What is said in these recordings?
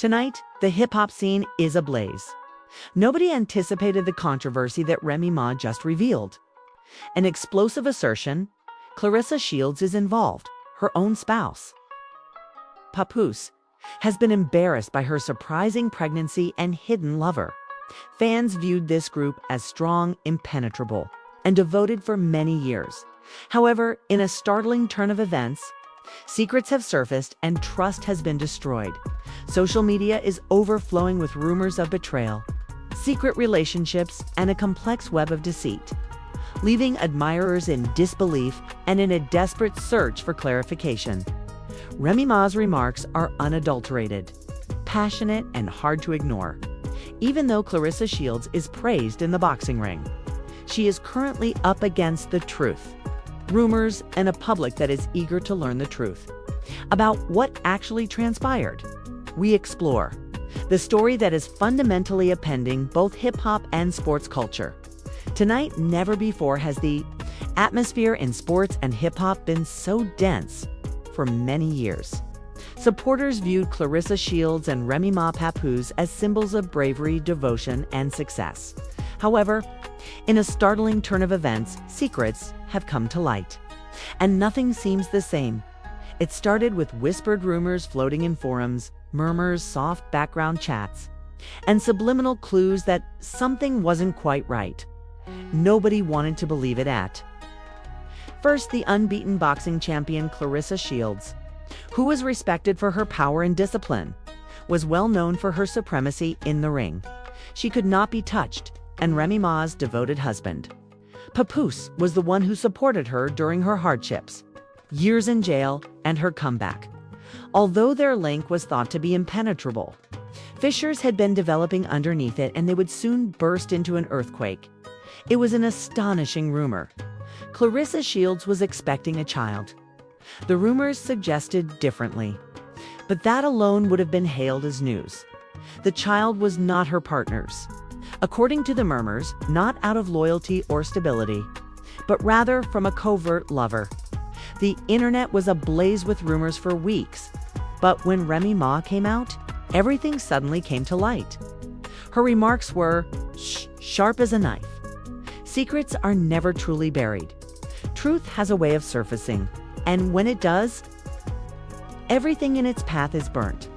Tonight, the hip-hop scene is ablaze. Nobody anticipated the controversy that Remy Ma just revealed. An explosive assertion: Claressa Shields is involved, her own spouse. Papoose has been embarrassed by her surprising pregnancy and hidden lover. Fans viewed this group as strong, impenetrable, and devoted for many years. However, in a startling turn of events, secrets have surfaced and trust has been destroyed. Social media is overflowing with rumors of betrayal, secret relationships, and a complex web of deceit, leaving admirers in disbelief and in a desperate search for clarification. Remy Ma's remarks are unadulterated, passionate, and hard to ignore. Even though Claressa Shields is praised in the boxing ring, she is currently up against the truth, rumors, and a public that is eager to learn the truth about what actually transpired. We explore the story that is fundamentally upending both hip-hop and sports culture. Tonight, never before has the atmosphere in sports and hip-hop been so dense. For many years, supporters viewed Claressa Shields and Remy Ma Papoose as symbols of bravery, devotion, and success. However, in a startling turn of events, secrets have come to light, and nothing seems the same. It started with whispered rumors floating in forums, murmurs, soft background chats, and subliminal clues that something wasn't quite right. Nobody wanted to believe it at first. The unbeaten boxing champion Claressa Shields, who was respected for her power and discipline, was well known for her supremacy in the ring. She could not be touched, and Remy Ma's devoted husband, Papoose, was the one who supported her during her hardships, years in jail, and her comeback. Although their link was thought to be impenetrable, fissures had been developing underneath it, and they would soon burst into an earthquake. It was an astonishing rumor. Claressa Shields was expecting a child. The rumors suggested differently, but that alone would have been hailed as news. The child was not her partner's, according to the murmurs, not out of loyalty or stability, but rather from a covert lover. The internet was ablaze with rumors for weeks, but when Remy Ma came out, everything suddenly came to light. Her remarks were sharp as a knife. Secrets are never truly buried. Truth has a way of surfacing, and when it does, everything in its path is burnt.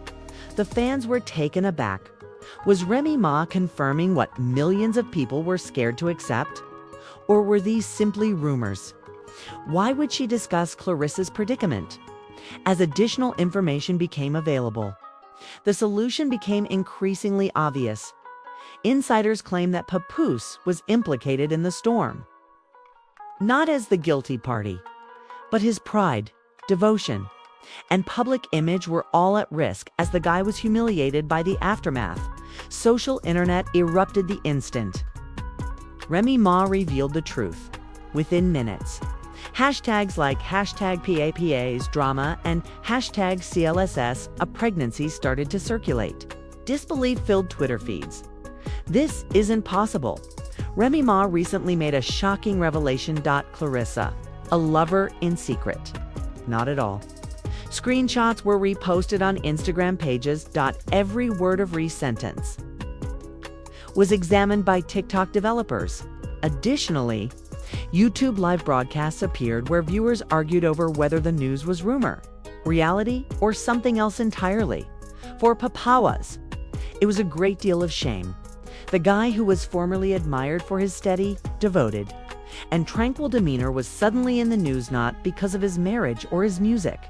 The fans were taken aback. Was Remy Ma confirming what millions of people were scared to accept? Or were these simply rumors? Why would she discuss Claressa's predicament? As additional information became available, the solution became increasingly obvious. Insiders claim that Papoose was implicated in the storm, not as the guilty party, but his pride, devotion, and public image were all at risk as the guy was humiliated by the aftermath. Social internet erupted the instant Remy Ma revealed the truth. Within minutes, hashtags like #PAPA's drama and #CLSS a pregnancy started to circulate. Disbelief filled Twitter feeds. This isn't possible. Remy Ma recently made a shocking revelation. Claressa, a lover in secret. Not at all. Screenshots were reposted on Instagram pages. Every word of sentence was examined by TikTok developers. Additionally, YouTube live broadcasts appeared where viewers argued over whether the news was rumor, reality, or something else entirely. For Papoose, it was a great deal of shame. The guy who was formerly admired for his steady, devoted, and tranquil demeanor was suddenly in the news not because of his marriage or his music,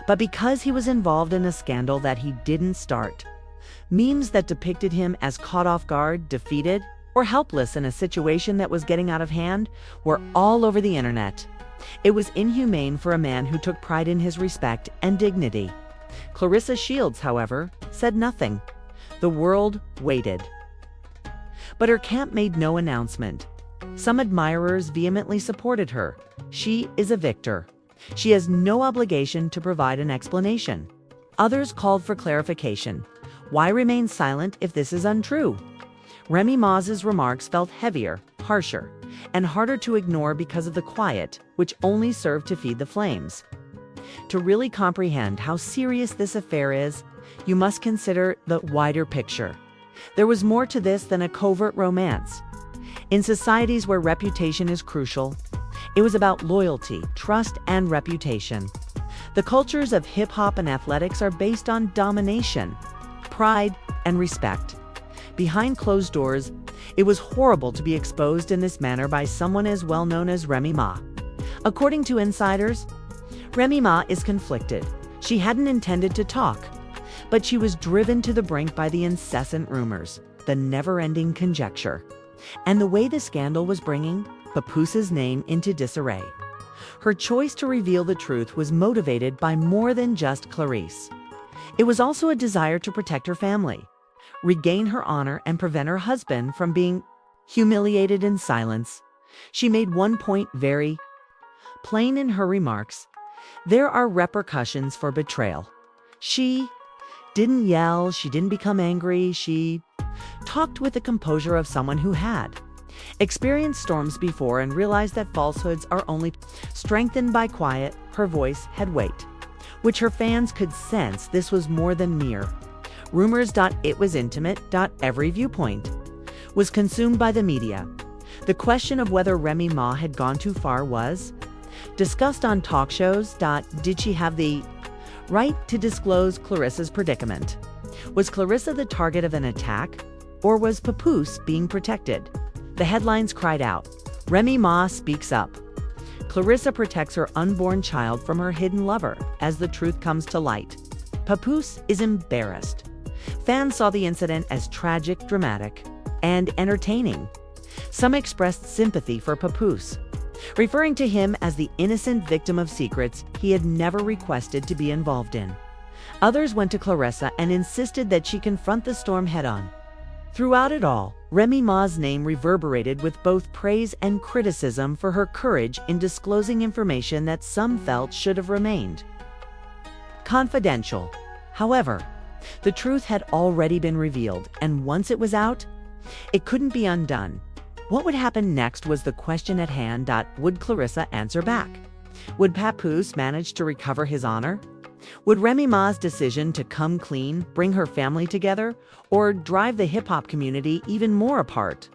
but because he was involved in a scandal that he didn't start. Memes that depicted him as caught off guard, defeated, or helpless in a situation that was getting out of hand were all over the internet. It was inhumane for a man who took pride in his respect and dignity. Claressa Shields, however, said nothing. The world waited. But her camp made no announcement. Some admirers vehemently supported her. She is a victor. She has no obligation to provide an explanation. Others called for clarification. Why remain silent if this is untrue? Remy Ma's remarks felt heavier, harsher, and harder to ignore because of the quiet, which only served to feed the flames. To really comprehend how serious this affair is, you must consider the wider picture. There was more to this than a covert romance. In societies where reputation is crucial, it was about loyalty, trust, and reputation. The cultures of hip-hop and athletics are based on domination, pride, and respect. Behind closed doors, it was horrible to be exposed in this manner by someone as well known as Remy Ma. According to insiders, Remy Ma is conflicted. She hadn't intended to talk, but she was driven to the brink by the incessant rumors, the never-ending conjecture, and the way the scandal was bringing Papoose's name into disarray. Her choice to reveal the truth was motivated by more than just Claressa. It was also a desire to protect her family, regain her honor, and prevent her husband from being humiliated in silence. She made one point very plain in her remarks: there are repercussions for betrayal. She didn't yell, she didn't become angry, she talked with the composure of someone who had experienced storms before and realized that falsehoods are only strengthened by quiet. Her voice had weight, which her fans could sense. This was more than mere rumors. It was intimate. Every viewpoint was consumed by the media. The question of whether Remy Ma had gone too far was discussed on talk shows. Did she have the right to disclose Claressa's predicament? Was Claressa the target of an attack, or was Papoose being protected? The headlines cried out, Remy Ma speaks up. Claressa protects her unborn child from her hidden lover as the truth comes to light. Papoose is embarrassed. Fans saw the incident as tragic, dramatic, and entertaining. Some expressed sympathy for Papoose, referring to him as the innocent victim of secrets he had never requested to be involved in. Others went to Claressa and insisted that she confront the storm head-on. Throughout it all, Remy Ma's name reverberated with both praise and criticism for her courage in disclosing information that some felt should have remained confidential. However, the truth had already been revealed, and once it was out, it couldn't be undone. What would happen next was the question at hand. Would Claressa answer back? Would Papoose manage to recover his honor? Would Remy Ma's decision to come clean bring her family together, or drive the hip-hop community even more apart?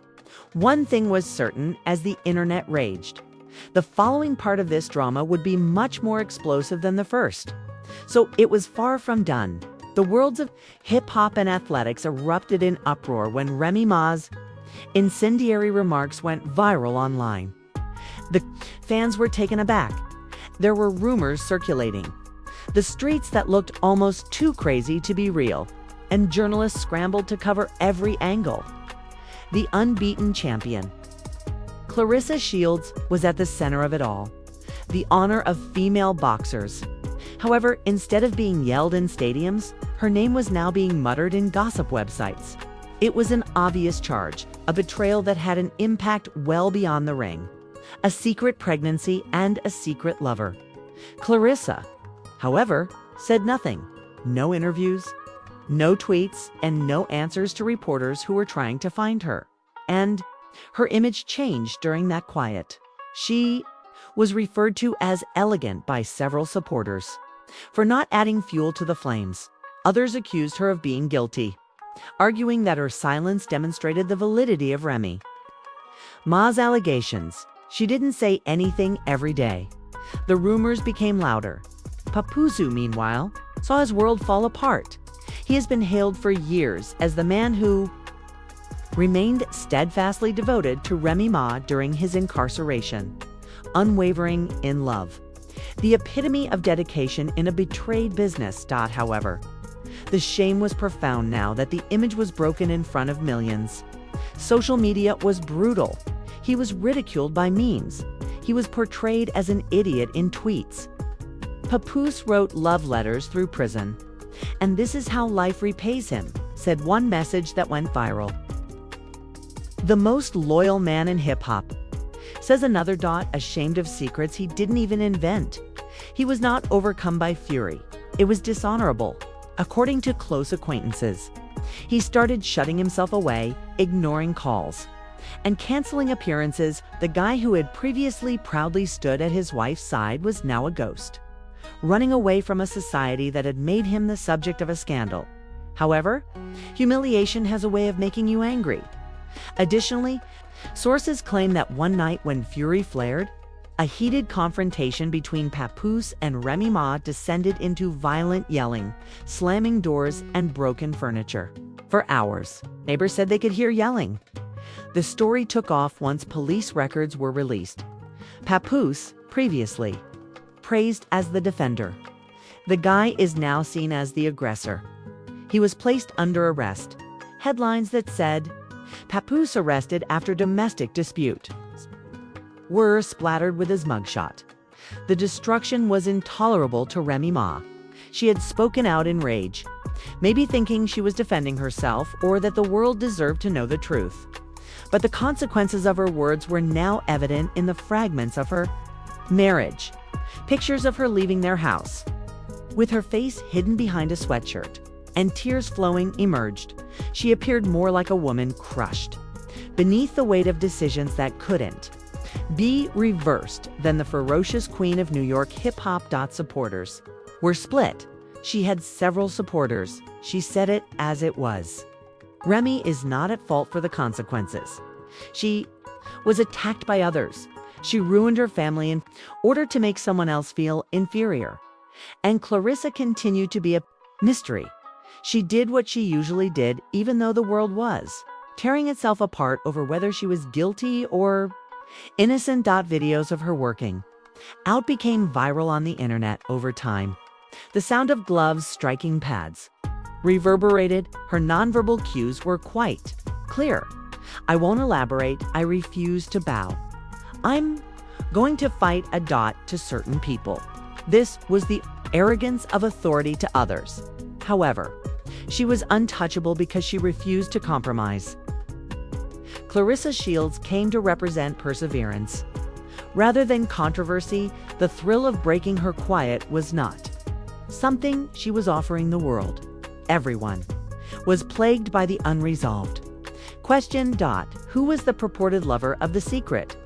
One thing was certain as the internet raged: the following part of this drama would be much more explosive than the first. So it was far from done. The worlds of hip-hop and athletics erupted in uproar when Remy Ma's incendiary remarks went viral online. The fans were taken aback. There were rumors circulating, the streets that looked almost too crazy to be real, and journalists scrambled to cover every angle. The unbeaten champion, Claressa Shields, was at the center of it all, the honor of female boxers. However, instead of being yelled in stadiums, her name was now being muttered in gossip websites. It was an obvious charge, a betrayal that had an impact well beyond the ring, a secret pregnancy and a secret lover. Claressa, however, said nothing. No interviews, no tweets, and no answers to reporters who were trying to find her. And her image changed during that quiet. She was referred to as elegant by several supporters for not adding fuel to the flames. Others accused her of being guilty, arguing that her silence demonstrated the validity of Remy Ma's allegations. She didn't say anything every day. The rumors became louder. Papoose, meanwhile, saw his world fall apart. He has been hailed for years as the man who remained steadfastly devoted to Remy Ma during his incarceration, unwavering in love. The epitome of dedication in a betrayed business. However, the shame was profound now that the image was broken in front of millions. Social media was brutal. He was ridiculed by memes. He was portrayed as an idiot in tweets. Papoose wrote love letters through prison. And this is how life repays him, said one message that went viral. The most loyal man in hip-hop, says another. Ashamed of secrets he didn't even invent. He was not overcome by fury. It was dishonorable. According to close acquaintances, he started shutting himself away, ignoring calls, and canceling appearances. The guy who had previously proudly stood at his wife's side was now a ghost, running away from a society that had made him the subject of a scandal. However, humiliation has a way of making you angry. Additionally, sources claim that one night when fury flared, a heated confrontation between Papoose and Remy Ma descended into violent yelling, slamming doors, and broken furniture. For hours, neighbors said they could hear yelling. The story took off once police records were released. Papoose, previously praised as the defender, the guy is now seen as the aggressor. He was placed under arrest. Headlines that said, "Papoose arrested after domestic dispute," were splattered with his mugshot. The destruction was intolerable to Remy Ma. She had spoken out in rage, maybe thinking she was defending herself or that the world deserved to know the truth. But the consequences of her words were now evident in the fragments of her marriage. Pictures of her leaving their house, with her face hidden behind a sweatshirt, and tears flowing emerged. She appeared more like a woman crushed beneath the weight of decisions that couldn't be reversed than the ferocious queen of New York hip-hop. Supporters were split. She had several supporters. She said it as it was. Remy is not at fault for the consequences. She was attacked by others. She ruined her family in order to make someone else feel inferior. And Claressa continued to be a mystery. She did what she usually did, even though the world was tearing itself apart over whether she was guilty or innocent. Videos of her working out became viral on the internet over time. The sound of gloves striking pads reverberated. Her nonverbal cues were quite clear. "I won't elaborate. I refuse to bow. I'm going to fight a dot to certain people." This was the arrogance of authority to others. However, she was untouchable because she refused to compromise. Claressa Shields came to represent perseverance. Rather than controversy, the thrill of breaking her quiet was not something she was offering the world. Everyone was plagued by the unresolved question. Who was the purported lover of The Secret?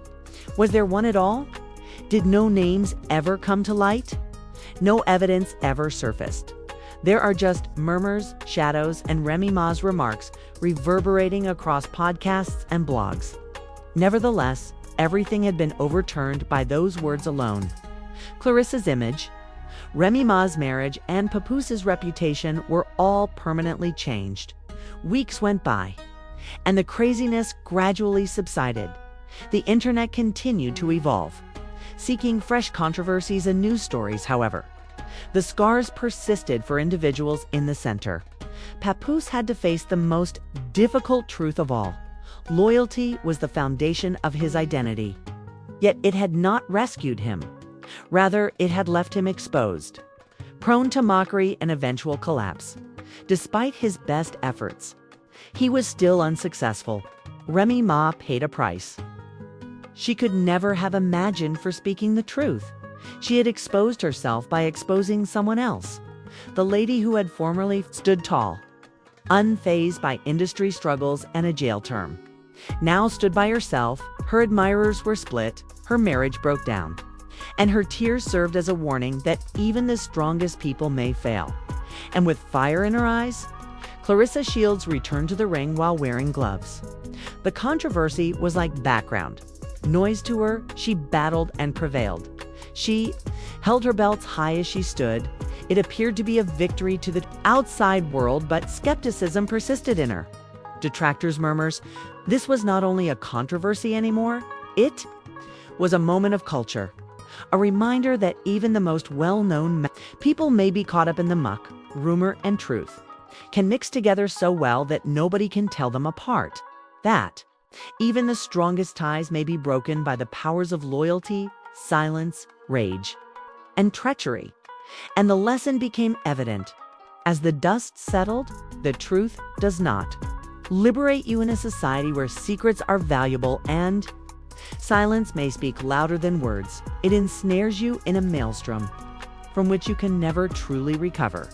Was there one at all? Did no names ever come to light? No evidence ever surfaced. There are just murmurs, shadows, and Remy Ma's remarks reverberating across podcasts and blogs. Nevertheless, everything had been overturned by those words alone. Claressa's image, Remy Ma's marriage, and Papoose's reputation were all permanently changed. Weeks went by, and the craziness gradually subsided. The internet continued to evolve, seeking fresh controversies and news stories. However, the scars persisted for individuals in the center. Papoose had to face the most difficult truth of all. Loyalty was the foundation of his identity. Yet it had not rescued him. Rather, it had left him exposed, prone to mockery and eventual collapse. Despite his best efforts, he was still unsuccessful. Remy Ma paid a price she could never have imagined for speaking the truth. She had exposed herself by exposing someone else. The lady who had formerly stood tall, unfazed by industry struggles and a jail term, now stood by herself. Her admirers were split, her marriage broke down, and her tears served as a warning that even the strongest people may fail. And with fire in her eyes, Claressa Shields returned to the ring while wearing gloves. The controversy was like background noise to her. She battled and prevailed. She held her belts high as she stood. It appeared to be a victory to the outside world, but skepticism persisted in her. Detractors' murmurs. This was not only a controversy anymore, it was a moment of culture. A reminder that even the most well-known people may be caught up in the muck. Rumor and truth can mix together so well that nobody can tell them apart. That even the strongest ties may be broken by the powers of loyalty, silence, rage, and treachery. And the lesson became evident. As the dust settled, the truth does not liberate you in a society where secrets are valuable and silence may speak louder than words. It ensnares you in a maelstrom from which you can never truly recover.